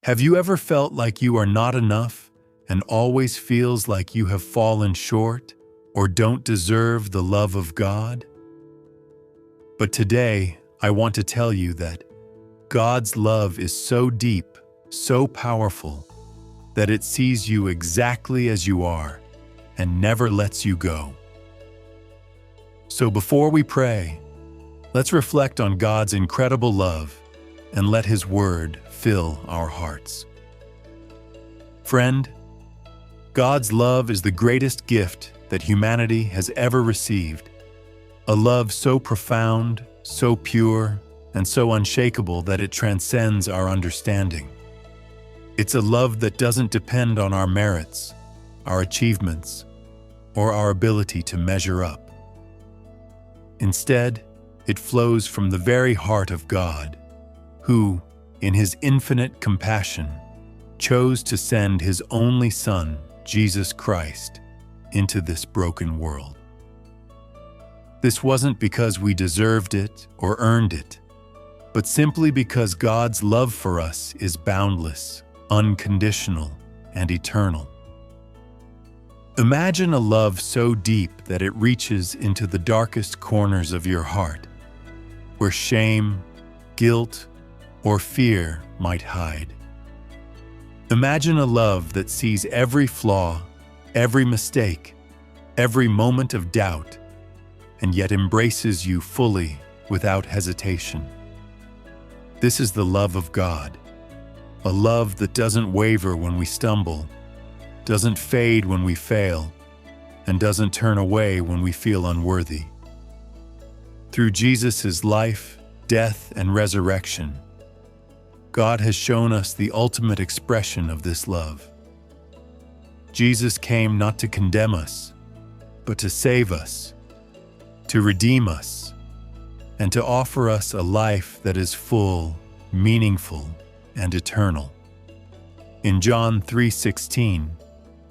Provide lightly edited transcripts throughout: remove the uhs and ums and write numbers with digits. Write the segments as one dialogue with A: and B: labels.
A: Have you ever felt like you are not enough and always feels like you have fallen short or don't deserve the love of God? But today, I want to tell you that God's love is so deep, so powerful, that it sees you exactly as you are and never lets you go. So before we pray, let's reflect on God's incredible love and let His Word fill our hearts. Friend, God's love is the greatest gift that humanity has ever received. A love so profound, so pure, and so unshakable that it transcends our understanding. It's a love that doesn't depend on our merits, our achievements, or our ability to measure up. Instead, it flows from the very heart of God, who, in His infinite compassion, chose to send His only Son, Jesus Christ, into this broken world. This wasn't because we deserved it or earned it, but simply because God's love for us is boundless, unconditional, and eternal. Imagine a love so deep that it reaches into the darkest corners of your heart, where shame, guilt, or fear might hide. Imagine a love that sees every flaw, every mistake, every moment of doubt, and yet embraces you fully without hesitation. This is the love of God, a love that doesn't waver when we stumble, doesn't fade when we fail, and doesn't turn away when we feel unworthy. Through Jesus' life, death, and resurrection, God has shown us the ultimate expression of this love. Jesus came not to condemn us, but to save us, to redeem us, and to offer us a life that is full, meaningful, and eternal. In John 3:16,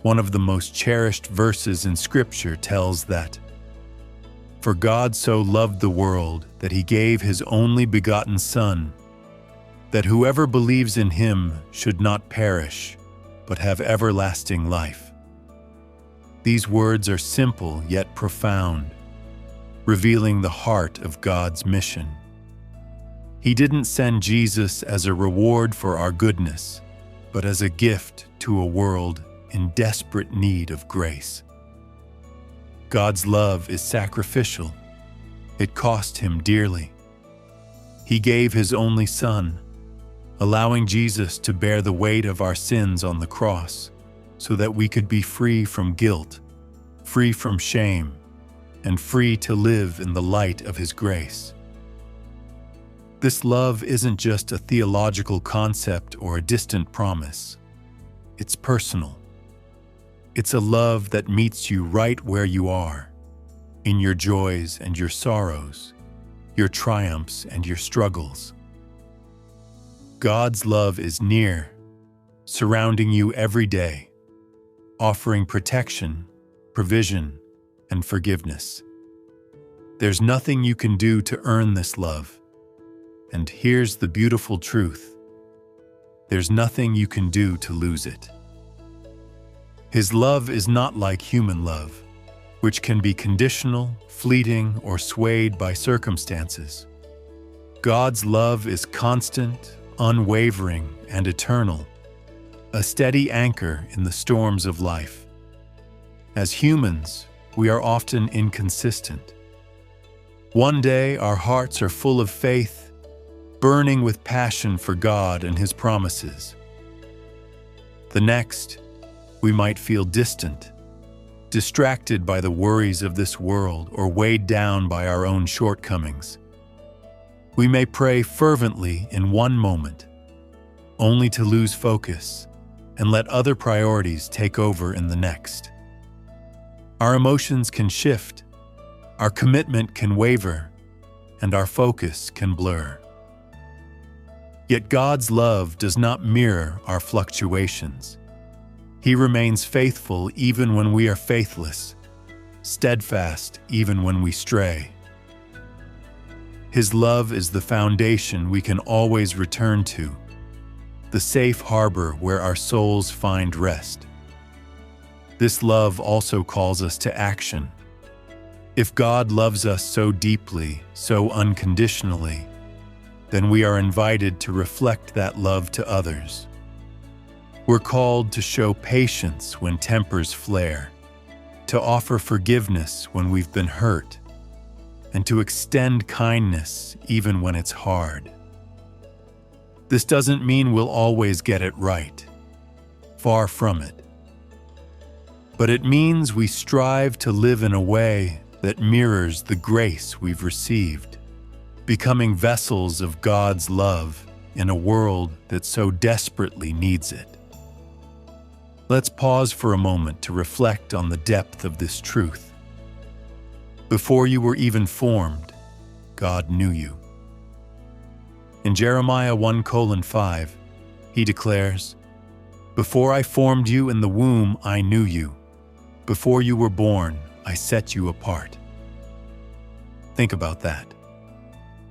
A: one of the most cherished verses in Scripture tells that, "For God so loved the world that He gave His only begotten Son, that whoever believes in Him should not perish, but have everlasting life." These words are simple yet profound, revealing the heart of God's mission. He didn't send Jesus as a reward for our goodness, but as a gift to a world in desperate need of grace. God's love is sacrificial. It cost Him dearly. He gave His only Son, allowing Jesus to bear the weight of our sins on the cross so that we could be free from guilt, free from shame, and free to live in the light of His grace. This love isn't just a theological concept or a distant promise. It's personal. It's a love that meets you right where you are, in your joys and your sorrows, your triumphs and your struggles. God's love is near, surrounding you every day, offering protection, provision, and forgiveness. There's nothing you can do to earn this love. And here's the beautiful truth: there's nothing you can do to lose it. His love is not like human love, which can be conditional, fleeting, or swayed by circumstances. God's love is constant, unwavering, and eternal, a steady anchor in the storms of life. As humans, we are often inconsistent. One day, our hearts are full of faith, burning with passion for God and His promises. The next, we might feel distant, distracted by the worries of this world or weighed down by our own shortcomings. We may pray fervently in one moment, only to lose focus and let other priorities take over in the next. Our emotions can shift, our commitment can waver, and our focus can blur. Yet God's love does not mirror our fluctuations. He remains faithful even when we are faithless, steadfast even when we stray. His love is the foundation we can always return to, the safe harbor where our souls find rest. This love also calls us to action. If God loves us so deeply, so unconditionally, then we are invited to reflect that love to others. We're called to show patience when tempers flare, to offer forgiveness when we've been hurt, and to extend kindness even when it's hard. This doesn't mean we'll always get it right. Far from it. But it means we strive to live in a way that mirrors the grace we've received, becoming vessels of God's love in a world that so desperately needs it. Let's pause for a moment to reflect on the depth of this truth. Before you were even formed, God knew you. In Jeremiah 1:5, he declares, "Before I formed you in the womb, I knew you. Before you were born, I set you apart." Think about that.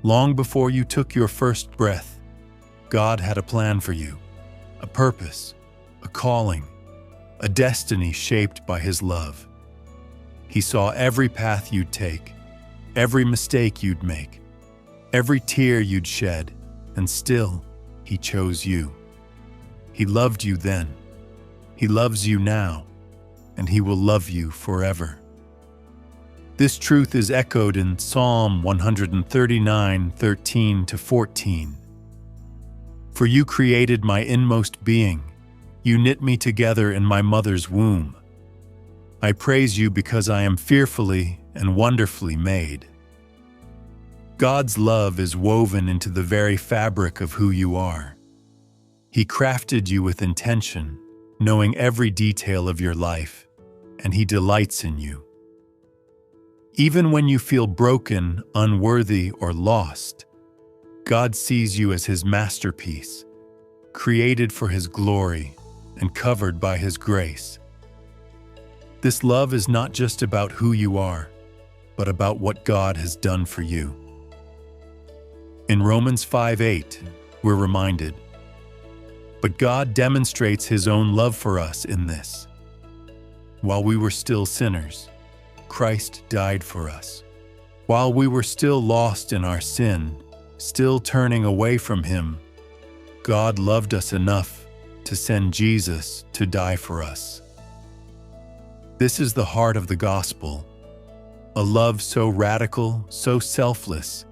A: Long before you took your first breath, God had a plan for you, a purpose, a calling, a destiny shaped by His love. He saw every path you'd take, every mistake you'd make, every tear you'd shed, and still, He chose you. He loved you then. He loves you now, and He will love you forever. This truth is echoed in Psalm 139:13-14. "For you created my inmost being. You knit me together in my mother's womb. I praise you because I am fearfully and wonderfully made." God's love is woven into the very fabric of who you are. He crafted you with intention, knowing every detail of your life, and He delights in you. Even when you feel broken, unworthy, or lost, God sees you as His masterpiece, created for His glory and covered by His grace. This love is not just about who you are, but about what God has done for you. In Romans 5:8, we're reminded, "But God demonstrates His own love for us in this: while we were still sinners, Christ died for us. While we were still lost in our sin, still turning away from Him, God loved us enough to send Jesus to die for us." This is the heart of the gospel, a love so radical, so selfless,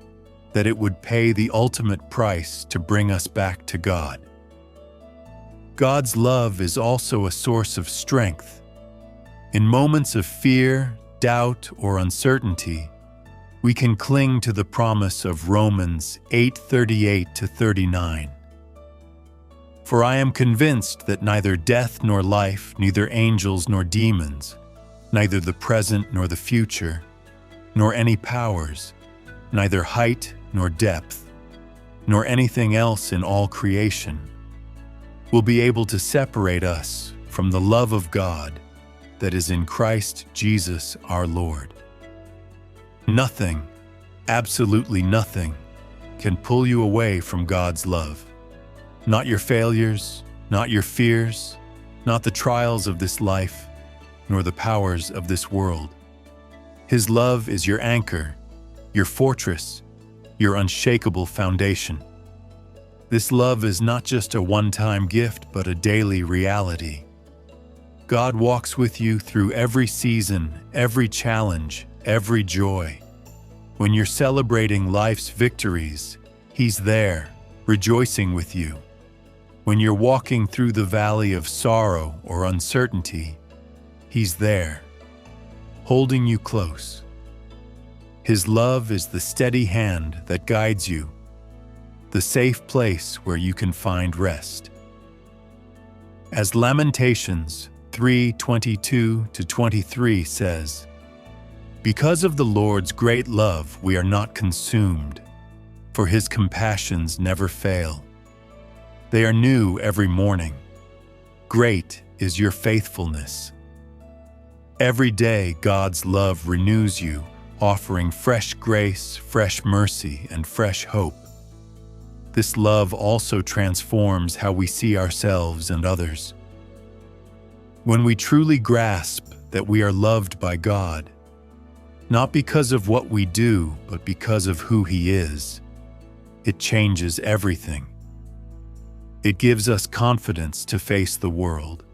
A: that it would pay the ultimate price to bring us back to God. God's love is also a source of strength. In moments of fear, doubt, or uncertainty, we can cling to the promise of Romans 8:38-39. "For I am convinced that neither death nor life, neither angels nor demons, neither the present nor the future, nor any powers, neither height nor depth, nor anything else in all creation, will be able to separate us from the love of God that is in Christ Jesus our Lord." Nothing, absolutely nothing, can pull you away from God's love. Not your failures, not your fears, not the trials of this life, nor the powers of this world. His love is your anchor, your fortress, your unshakable foundation. This love is not just a one-time gift, but a daily reality. God walks with you through every season, every challenge, every joy. When you're celebrating life's victories, He's there, rejoicing with you. When you're walking through the valley of sorrow or uncertainty, He's there, holding you close. His love is the steady hand that guides you, the safe place where you can find rest. As Lamentations 3:22-23 says, "Because of the Lord's great love we are not consumed, for His compassions never fail. They are new every morning. Great is your faithfulness." Every day God's love renews you, offering fresh grace, fresh mercy, and fresh hope. this love also transforms how we see ourselves and others. When we truly grasp that we are loved by God, not because of what we do, but because of who He is, it changes everything. It gives us confidence to face the world,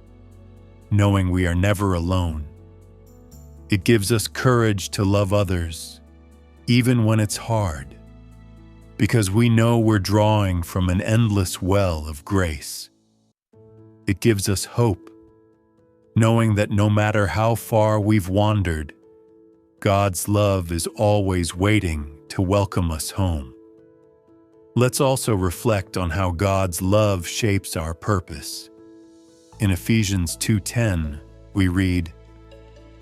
A: knowing we are never alone. It gives us courage to love others, even when it's hard, because we know we're drawing from an endless well of grace. It gives us hope, knowing that no matter how far we've wandered, God's love is always waiting to welcome us home. Let's also reflect on how God's love shapes our purpose. In Ephesians 2:10, we read,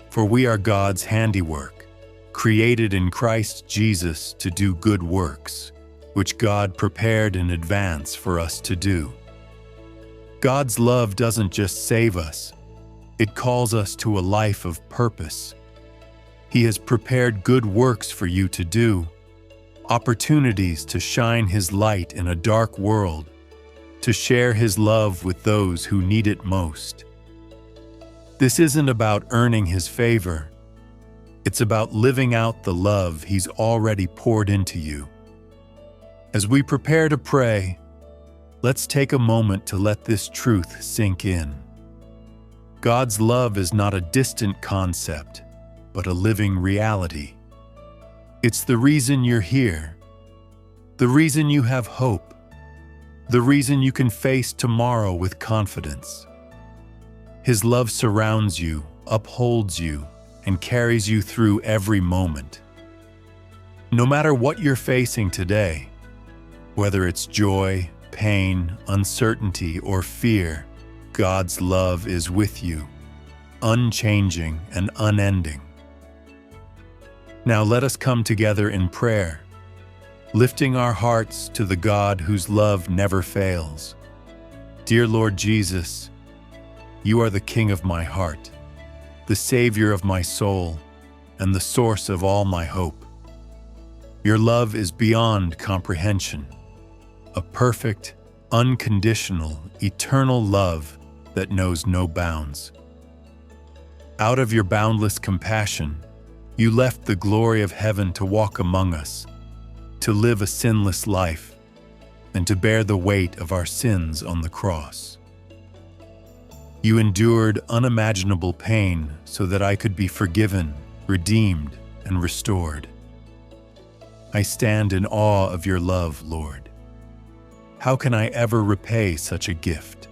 A: "For we are God's handiwork, created in Christ Jesus to do good works, which God prepared in advance for us to do." God's love doesn't just save us, it calls us to a life of purpose. He has prepared good works for you to do, opportunities to shine His light in a dark world, to share His love with those who need it most. This isn't about earning His favor. It's about living out the love He's already poured into you. As we prepare to pray, let's take a moment to let this truth sink in. God's love is not a distant concept, but a living reality. It's the reason you're here, the reason you have hope, the reason you can face tomorrow with confidence. His love surrounds you, upholds you, and carries you through every moment. No matter what you're facing today, whether it's joy, pain, uncertainty, or fear, God's love is with you, unchanging and unending. Now let us come together in prayer, lifting our hearts to the God whose love never fails. Dear Lord Jesus, You are the King of my heart, the Savior of my soul, and the source of all my hope. Your love is beyond comprehension, a perfect, unconditional, eternal love that knows no bounds. Out of Your boundless compassion, You left the glory of heaven to walk among us, to live a sinless life, and to bear the weight of our sins on the cross. You endured unimaginable pain so that I could be forgiven, redeemed, and restored. I stand in awe of Your love, Lord. How can I ever repay such a gift?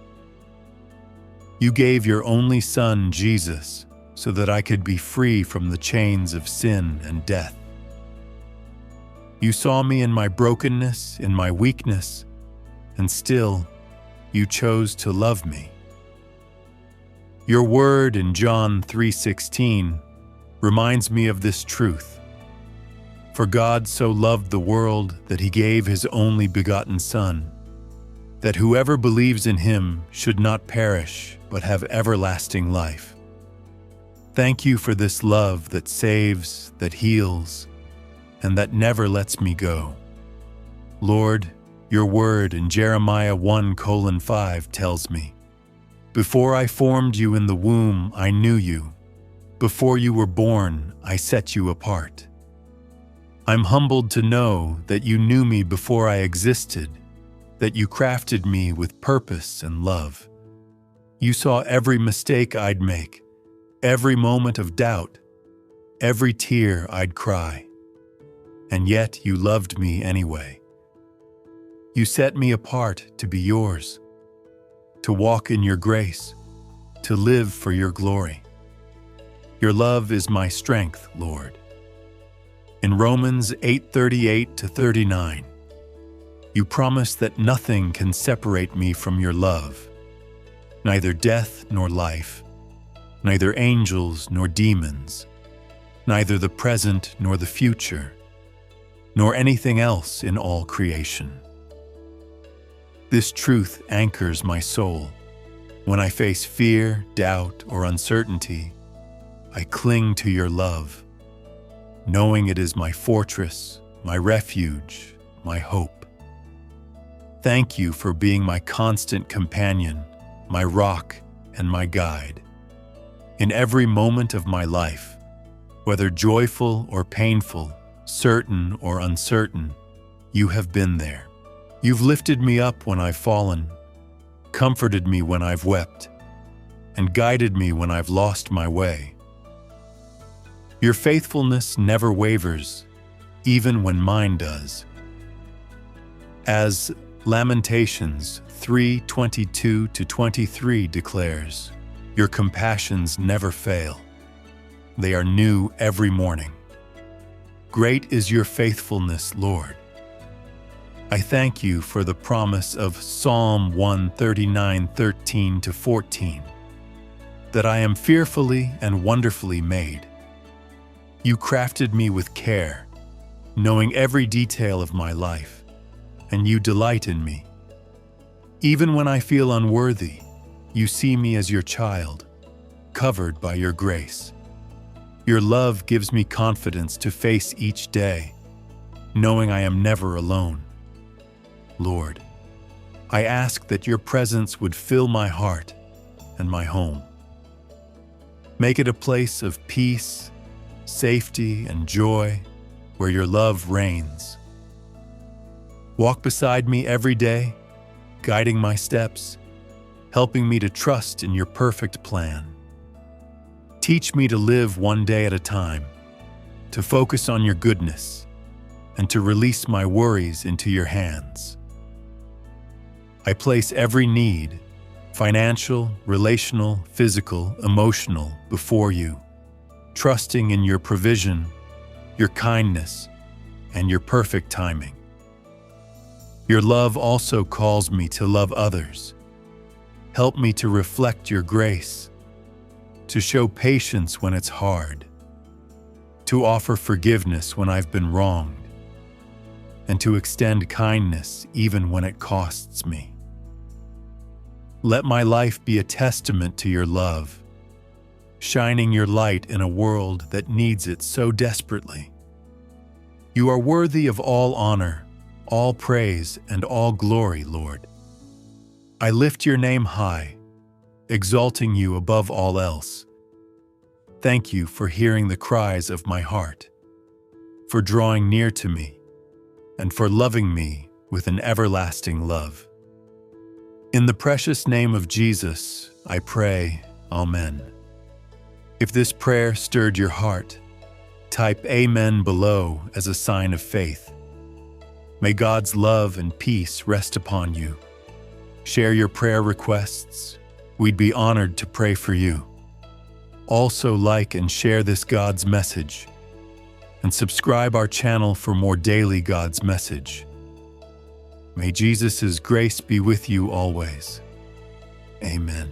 A: You gave Your only Son, Jesus, so that I could be free from the chains of sin and death. You saw me in my brokenness, in my weakness, and still, You chose to love me. Your word in John 3:16 reminds me of this truth. For God so loved the world that He gave His only begotten Son, that whoever believes in Him should not perish, but have everlasting life. Thank You for this love that saves, that heals, and that never lets me go. Lord, Your word in Jeremiah 1:5 tells me, "Before I formed you in the womb, I knew you. Before you were born, I set you apart." I'm humbled to know that You knew me before I existed, that You crafted me with purpose and love. You saw every mistake I'd make, every moment of doubt, every tear I'd cry. And yet You loved me anyway. You set me apart to be Yours, to walk in Your grace, to live for Your glory. Your love is my strength, Lord. In Romans 8:38-39, You promise that nothing can separate me from Your love, neither death nor life, neither angels nor demons, neither the present nor the future, nor anything else in all creation. This truth anchors my soul. When I face fear, doubt, or uncertainty, I cling to Your love, knowing it is my fortress, my refuge, my hope. Thank you for being my constant companion, my rock, and my guide. In every moment of my life, whether joyful or painful, certain or uncertain, you have been there. You've lifted me up when I've fallen, comforted me when I've wept, and guided me when I've lost my way. Your faithfulness never wavers, even when mine does. As Lamentations 3:22-23 declares, your compassions never fail. They are new every morning. Great is your faithfulness, Lord. I thank you for the promise of Psalm 139:13-14, that I am fearfully and wonderfully made. You crafted me with care, knowing every detail of my life, and you delight in me. Even when I feel unworthy, you see me as your child, covered by your grace. Your love gives me confidence to face each day, knowing I am never alone. Lord, I ask that your presence would fill my heart and my home. Make it a place of peace, safety, and joy where your love reigns. Walk beside me every day, guiding my steps, helping me to trust in your perfect plan. Teach me to live one day at a time, to focus on your goodness, and to release my worries into your hands. I place every need, financial, relational, physical, emotional, before you, trusting in your provision, your kindness, and your perfect timing. Your love also calls me to love others. Help me to reflect your grace, to show patience when it's hard, to offer forgiveness when I've been wronged, and to extend kindness even when it costs me. Let my life be a testament to your love, shining your light in a world that needs it so desperately. You are worthy of all honor, all praise, and all glory, Lord. I lift your name high, exalting you above all else. Thank you for hearing the cries of my heart, for drawing near to me, and for loving me with an everlasting love. In the precious name of Jesus, I pray, Amen. If this prayer stirred your heart, type Amen below as a sign of faith. May God's love and peace rest upon you. Share your prayer requests. We'd be honored to pray for you. Also like and share this God's message, and subscribe our channel for more daily God's message. May Jesus' grace be with you always. Amen.